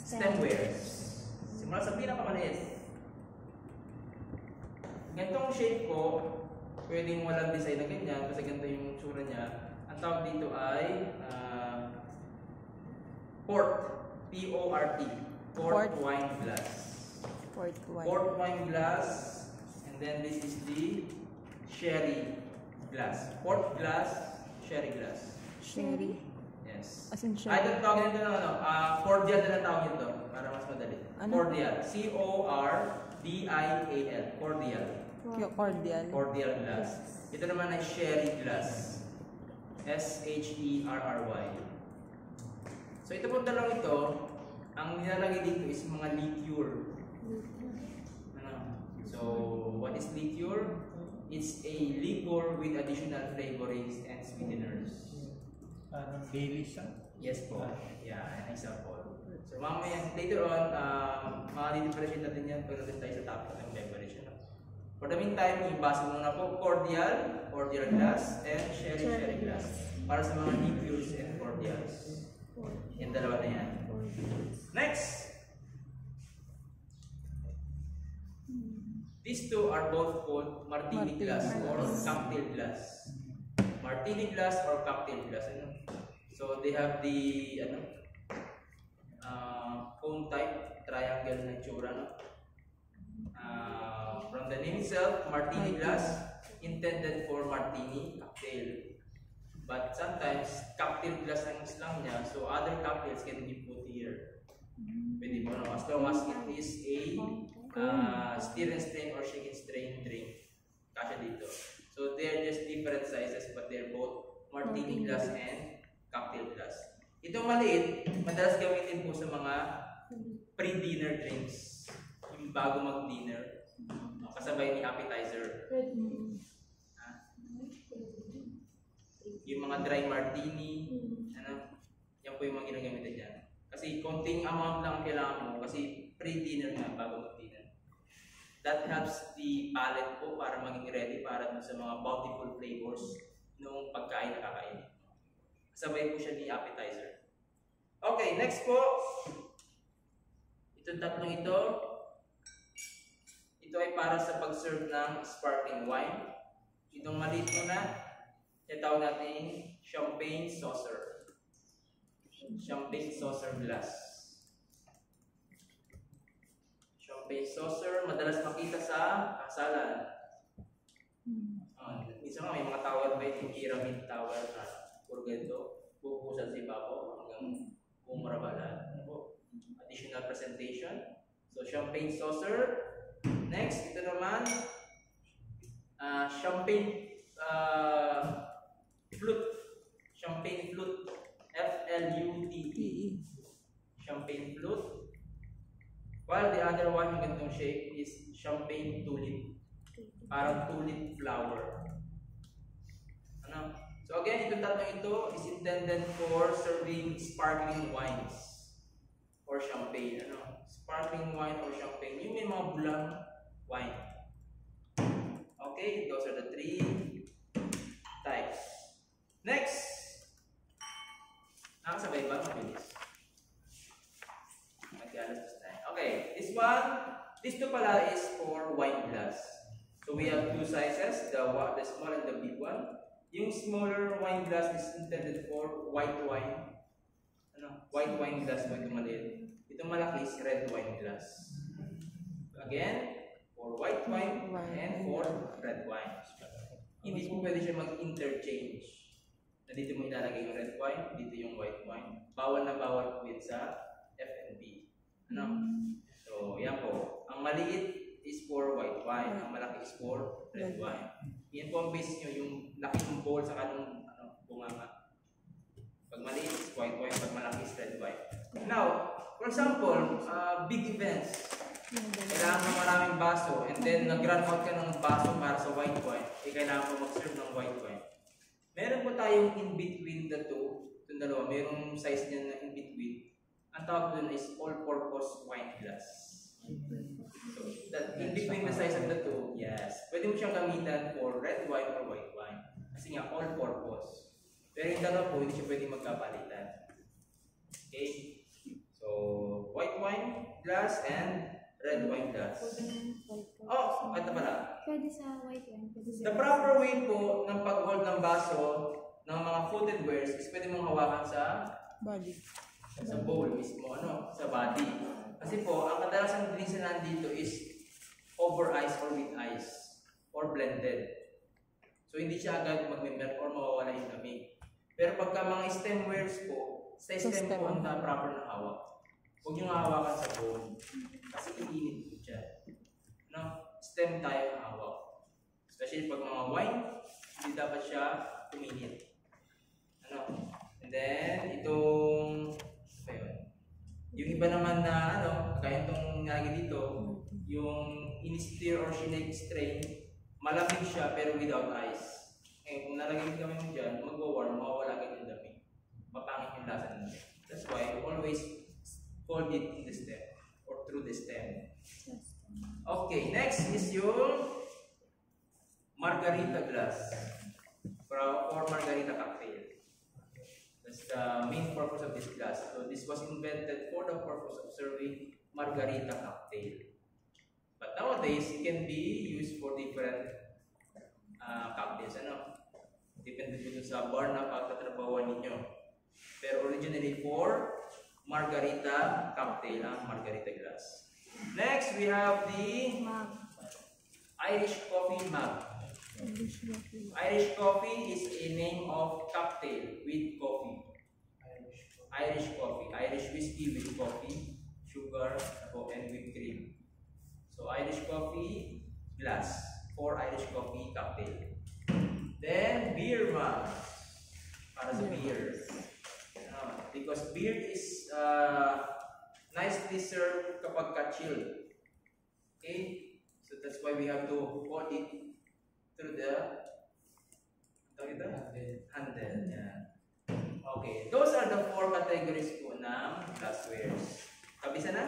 stemwares. Simula sa pinakamaliit. Ganitong shape ko, pwedeng walang design na ganyan kasi ganito yung tsura niya. Ang tawag dito ay port. P-O-R-T. Port wine glass. Port wine glass. And then this is the sherry glass. Port glass, sherry glass. Sherry? Yes. As in sherry? Ay, tawagin nito ng cordial na lang tawagin ito para mas madali. Ano? Cordial. C-O-R-D-I-A-L. Cordial. Cordial. Cordial glass. Ito naman ay sherry glass. S-H-E-R-R-Y. So ito po dalawang ito, ang nilalagay dito is mga liqueur. So what is liqueur? It's a liquor with additional flavorings and sweeteners. Baileys siya? Yes po. Yeah, an example. So mamaya, later on, makadi-differentiate natin yan pag natin tayo sa topic ng beverage. For the meantime, ibasa muna po cordial glass, and sherry glass. Para sa mga liqueurs and cordials. Yung dalawa na yan. Next! These two are both called martini glass or cocktail glass. Martini glass or cocktail glass. So they have the cone type, triangle na itsura. From the name itself, martini glass, intended for martini cocktail. But sometimes, cocktail glass ang islang niya, so other cocktails can be put here. Pwede mo, as long as it is a stir and strain or shake and strain drink. Kasya dito. So they're just different sizes, but they're both martini glass and cocktail glass. Itong maliit, madalas gamitin po sa mga pre-dinner drinks. Yung bago mag-dinner. Kasabay ni appetizer. Yung mga dry martini, yan po yung mga ginagamitan dyan. Kasi konting amount lang kailangan mo kasi pre-dinner na bago mag-dinner. That helps the palate po para maging ready para dun sa mga bountiful flavors nung pagkain na kakainin. Kasabay po siya ni appetizer. Okay, next po. Itong tatlong ito. Ito ay para sa pag-serve ng sparkling wine. Itong maliit mo na, tawag natin champagne saucer. Champagne saucer glass. Champagne saucer, madalas makita sa kasalan. Minsan may mga tower ba yung pyramid tower na puro ganito, bubuhusan sa ibabaw hanggang bumarabalan. Additional presentation. So champagne saucer. Next, ito naman champagne flute. Champagne flute. F-L-U-T-E. Champagne flute. While the other one, yung ganitong shape, is champagne tulip. Parang tulip flower. So again, itong tatlong ito is intended for serving sparkling wines or champagne. Sparkling wine or champagne. Yung may mga bulang wine. Okay, those are the three types. Next! Nakasabay ba? Mabilis. Okay, this one, this two pala is for wine glass. So we have two sizes, the small and the big one. Yung smaller wine glass is intended for white wine. White wine glass mo itong maliit. Itong malaki is red wine glass. Again, for white wine and for red wine. Hindi po pwede siya mag-interchange. Na dito mo ilalagay yung red wine, dito yung white wine. Bawal na bawal po yun sa F&B. So, yan po. Ang maliit is for white wine, ang malaki is for red wine. Yan po ang base nyo, yung laki ng bowl sa kanong bunganga. Pag maliit is white wine, pag malaki is red wine. Now, for example, big events. Kailangan mo maraming baso and then nag-run out ka ng baso para sa white wine. Kailangan mo mag-serve ng white wine. Meron po tayong in-between the two. Itong dalawa, merong size niya na in-between. Ang tawag doon is all-purpose wine glass. So, that in-between the size of the two, yes. Pwede mo siyang gamitan for red wine or white wine. Kasi nga, all-purpose. Pero yung dalawa po, hindi siya pwede magkapalitan. Okay? So, glass and red wine glass. Oh, ito pala. Pwede sa white wine, pwede sa The proper way po ng pag-hold ng baso ng mga fooded wares is pwede mong hawakan sa Body. bowl mismo, sa body. Kasi po, ang kadalasan drinks na nandito is over ice or with ice or blended. So hindi siya agad mag-melt or mawawala yung lamig. Pero pagka mga stemwares po, sa stem po ang proper na hawak. Huwag nyo hawakan sa bowl. Kasi iinit po dyan. Stem tayo ang hawak. Especially pag mga wine, hindi dapat siya uminit. And then, itong, yung iba naman na, kaya itong nilagay dito, yung in-stir or shake strain, malamig siya pero without ice. Kung nalagay kami mo dyan, magwa-warm, mawawala agad yung lamig. Mapangit yung lasa nila. That's why always hold it in the stem or through the stem. Okay, next is yung margarita glass or margarita cocktail. That's the main purpose of this glass. So this was invented for the purpose of serving margarita cocktail. But nowadays, it can be used for different cocktails. Depende po sa bar na pagtatrabawan ninyo. Pero originally for margarita cocktail ang margarita glass. Next, we have the Irish coffee mug. Irish coffee is a name of cocktail with coffee. Irish coffee, Irish whiskey with coffee, sugar, and whipped cream. So Irish coffee glass for Irish coffee cocktail. Then beer mug para sa beer. Because beer is nicely served kapag ka-chilled. Okay? So that's why we have to hold it through the handle. Yeah. Okay. Those are the 4 categories po ng glasswares. Kabisa na?